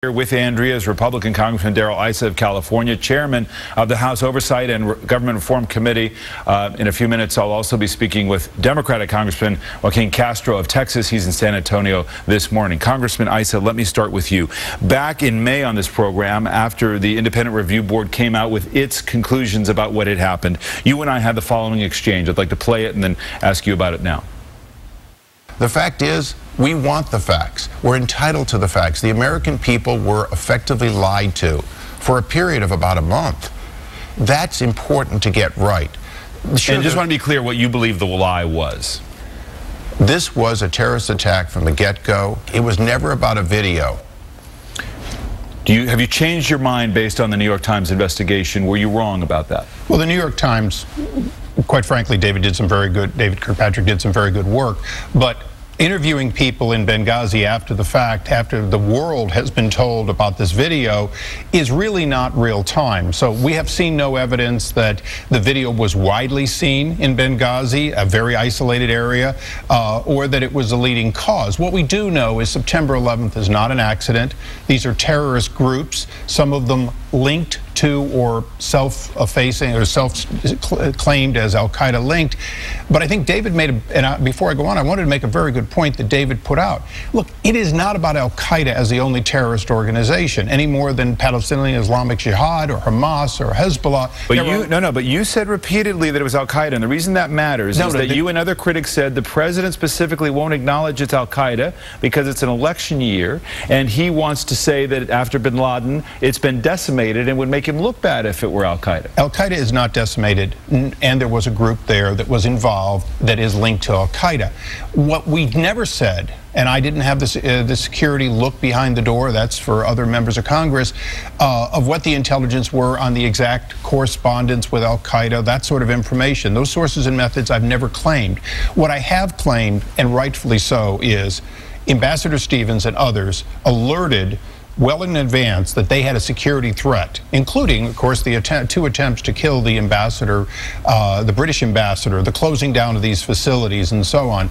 Here with Andrea is Republican Congressman Issa of California, chairman of the House Oversight and Government Reform Committee. In a few minutes, I'll also be speaking with Democratic Congressman Joaquin Castro of Texas. He's in San Antonio this morning. Congressman Issa, let me start with you. Back in May on this program, after the Independent Review Board came out with its conclusions about what had happened, you and I had the following exchange. I'd like to play it and then ask you about it now. The fact is, we want the facts. We're entitled to the facts. The American people were effectively lied to for a period of about a month. That's important to get right. Sure, and just want to be clear what you believe the lie was. This was a terrorist attack from the get-go. It was never about a video. Have you changed your mind based on the New York Times investigation? Were you wrong about that? Well, the New York Times, quite frankly, David Kirkpatrick did some very good work, but interviewing people in Benghazi after the fact, after the world has been told about this video, is really not real time. So we have seen no evidence that the video was widely seen in Benghazi, a very isolated area, or that it was a leading cause. What we do know is September 11th is not an accident. These are terrorist groups, some of them linked to or self-effacing or self-claimed as Al-Qaeda linked. But I think David made before I go on, I wanted to make a very good point that David put out. Look, it is not about Al-Qaeda as the only terrorist organization, any more than Palestinian Islamic Jihad or Hamas or Hezbollah. But you said repeatedly that it was Al-Qaeda, and the reason that matters is that you and other critics said the president specifically won't acknowledge it's Al-Qaeda because it's an election year, and he wants to say that after bin Laden, it's been decimated and would make him look bad if it were Al-Qaeda. Al-Qaeda is not decimated, and there was a group there that was involved that is linked to Al-Qaeda. What we never said, and I didn't have the security look behind the door, that's for other members of Congress, of what the intelligence were on the exact correspondence with Al-Qaeda, that sort of information. Those sources and methods I've never claimed. What I have claimed, and rightfully so, is Ambassador Stevens and others alerted well in advance that they had a security threat, including, of course, the two attempts to kill the ambassador, the British ambassador, the closing down of these facilities, and so on.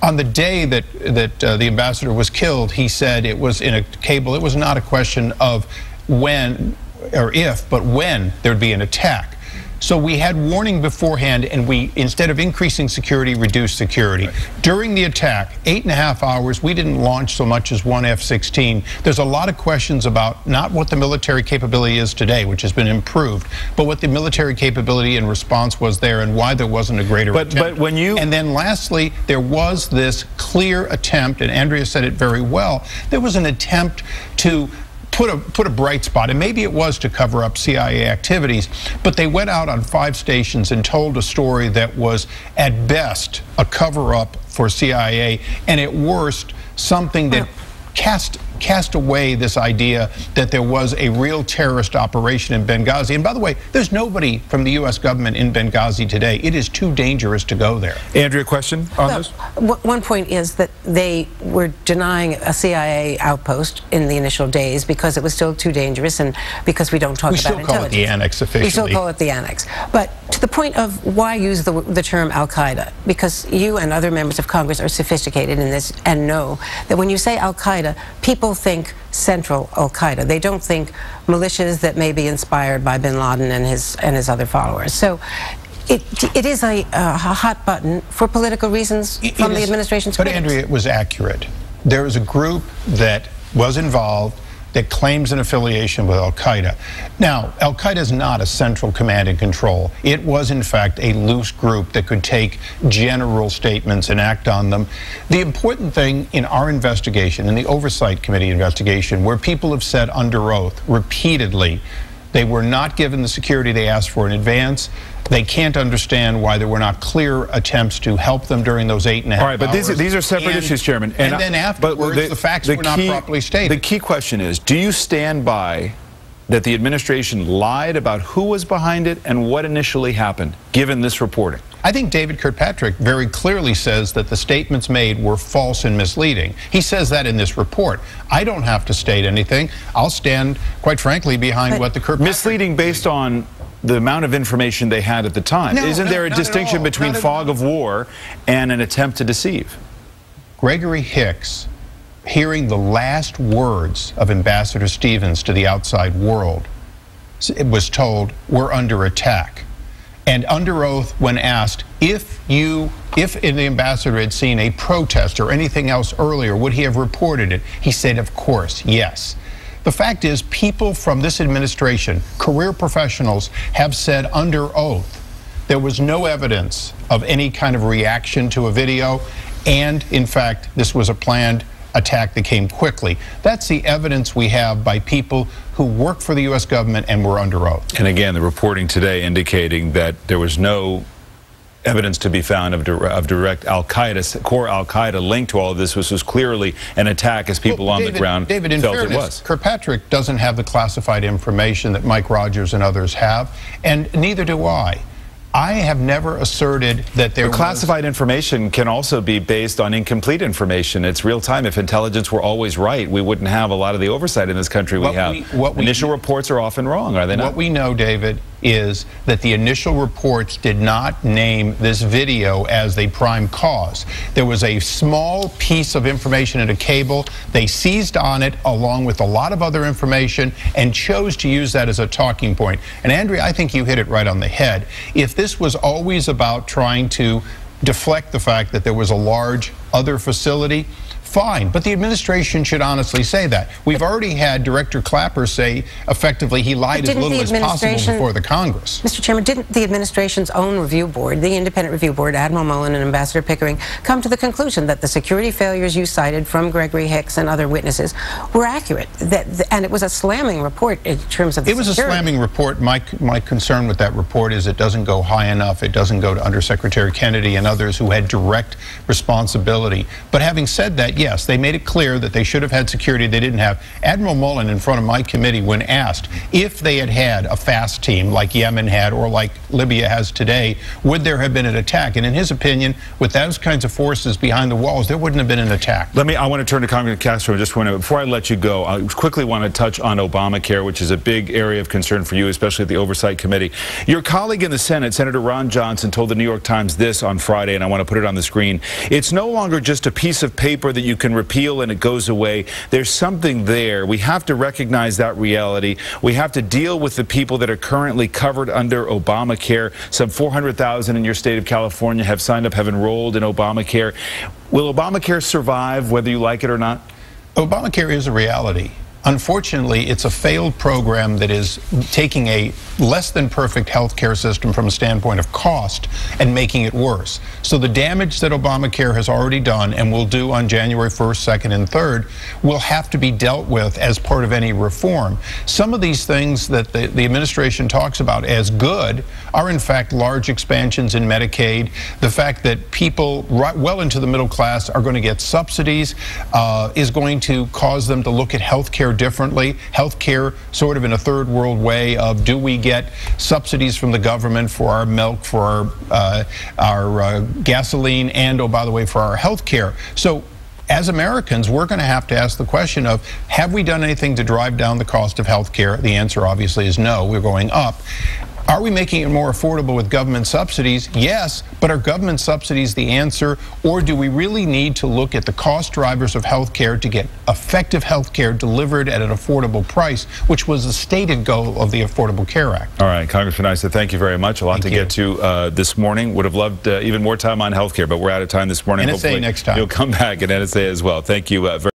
On the day that the ambassador was killed, he said it was in a cable. It was not a question of when or if, but when there'd be an attack. So we had warning beforehand, and we, instead of increasing security, reduced security. Right. During the attack, 8.5 hours, we didn't launch so much as one F-16. There's a lot of questions about not what the military capability is today, which has been improved, but what the military capability and response was there and why there wasn't a greater attempt. But when you... And then lastly, there was this clear attempt, and Andrea said it very well, there was an attempt to put a bright spot, and maybe it was to cover up CIA activities, but they went out on 5 stations and told a story that was at best a cover-up for CIA, and at worst something that cast away this idea that there was a real terrorist operation in Benghazi. And by the way, there's nobody from the U.S. government in Benghazi today. It is too dangerous to go there. Andrea, question on this? One point is that they were denying a CIA outpost in the initial days because it was still too dangerous and because we don't talk about intelligence. We still call it the annex officially. We still call it the annex. But to the point of why use the term Al-Qaeda, because you and other members of Congress are sophisticated in this and know that when you say Al-Qaeda, people think central Al-Qaeda. They don't think militias that may be inspired by bin Laden and his other followers. So it is a hot button for political reasons from the administration's critics. But Andrea, it was accurate. There is a group that was involved that claims an affiliation with Al-Qaeda. Now, Al-Qaeda is not a central command and control. It was, in fact, a loose group that could take general statements and act on them. The important thing in our investigation, in the Oversight Committee investigation, where people have said under oath repeatedly they were not given the security they asked for in advance. They can't understand why there were not clear attempts to help them during those 8.5 hours. All right, but these are separate issues, Chairman. And then afterwards, the facts were not properly stated. The key question is, do you stand by that the administration lied about who was behind it and what initially happened, given this reporting? I think David Kirkpatrick very clearly says that the statements made were false and misleading. He says that in this report. I don't have to state anything. I'll stand, quite frankly, behind what the Kirkpatrick... Misleading based on the amount of information they had at the time. Isn't there a distinction between fog of war and an attempt to deceive? Gregory Hicks hearing the last words of Ambassador Stevens to the outside world, it was told, we're under attack. And under oath, when asked if the ambassador had seen a protest or anything else earlier, would he have reported it? He said, of course, yes. The fact is, people from this administration, career professionals, have said under oath there was no evidence of any kind of reaction to a video, and in fact, this was a planned attack that came quickly. That's the evidence we have by people who work for the U.S. government and were under oath. And again, the reporting today indicating that there was no evidence to be found of direct Al-Qaeda, core Al-Qaeda linked to all of this. This was clearly an attack, as people on the ground felt it was. Kirkpatrick doesn't have the classified information that Mike Rogers and others have, and neither do I. I have never asserted that there was... Classified information can also be based on incomplete information. It's real time. If intelligence were always right, we wouldn't have a lot of the oversight in this country we have. Initial reports are often wrong, are they not? What we know, David, is that the initial reports did not name this video as the prime cause. There was a small piece of information in a cable. They seized on it along with a lot of other information and chose to use that as a talking point. And Andrea, I think you hit it right on the head. If this was always about trying to deflect the fact that there was a large other facility, fine, but the administration should honestly say that. We've already had Director Clapper say, effectively, he lied as little as possible before the Congress. Mr. Chairman, didn't the administration's own review board, the independent review board, Admiral Mullen and Ambassador Pickering, come to the conclusion that the security failures you cited from Gregory Hicks and other witnesses were accurate? And it was a slamming report in terms of the security. It was a slamming report. My concern with that report is it doesn't go high enough. It doesn't go to Undersecretary Kennedy and others who had direct responsibility. But having said that, yes, they made it clear that they should have had security they didn't have. Admiral Mullen, in front of my committee, when asked if they had had a fast team like Yemen had or like Libya has today, would there have been an attack? And in his opinion, with those kinds of forces behind the walls, there wouldn't have been an attack. I want to turn to Congressman Castro just one minute. Before I let you go, I quickly want to touch on Obamacare, which is a big area of concern for you, especially at the Oversight Committee. Your colleague in the Senate, Senator Ron Johnson, told the New York Times this on Friday, and I want to put it on the screen. It's no longer just a piece of paper that you can repeal and it goes away. There's something there. We have to recognize that reality. We have to deal with the people that are currently covered under Obamacare. Some 400,000 in your state of California have signed up, have enrolled in Obamacare. Will Obamacare survive, whether you like it or not? Obamacare is a reality. Unfortunately, it's a failed program that is taking a less than perfect health care system from a standpoint of cost and making it worse. So the damage that Obamacare has already done and will do on January 1st, 2nd, and 3rd will have to be dealt with as part of any reform. Some of these things that the administration talks about as good are in fact large expansions in Medicaid. The fact that people well into the middle class are going to get subsidies is going to cause them to look at health care differently. Health care sort of in a third world way of, do we get subsidies from the government for our milk, for our gasoline, and, oh, by the way, for our health care? So as Americans, we're going to have to ask the question of, have we done anything to drive down the cost of health care? The answer obviously is no. We're going up. Are we making it more affordable with government subsidies? Yes, but are government subsidies the answer, or do we really need to look at the cost drivers of health care to get effective health care delivered at an affordable price, which was the stated goal of the Affordable Care Act? All right, Congressman Issa, thank you very much. A lot to get to this morning. Would have loved even more time on health care, but we're out of time this morning. NSA next time. You'll come back at NSA as well. Thank you very much.